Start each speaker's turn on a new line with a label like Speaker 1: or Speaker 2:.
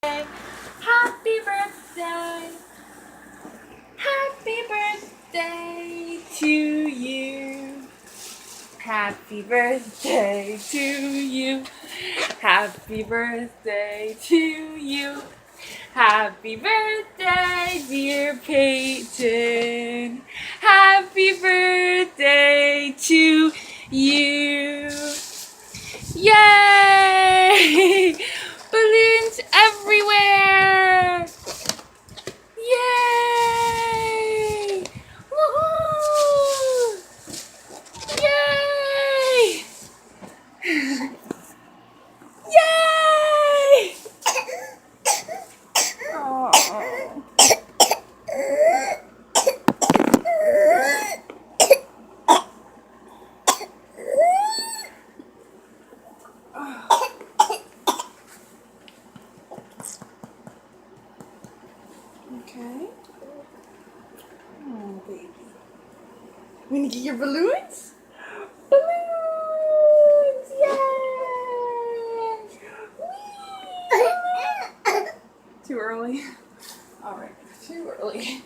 Speaker 1: Happy birthday. Happy birthday to you. Happy birthday to you. Happy birthday to you. Happy birthday, dear Peyton. Happy birthday to you. Yay! Balloons everywhere! Yay! Woohoo! Yay! Yay! Oh. Okay. Oh, baby. You want to get your balloons? Balloons! Yay! Whee! Too early? Alright, too early.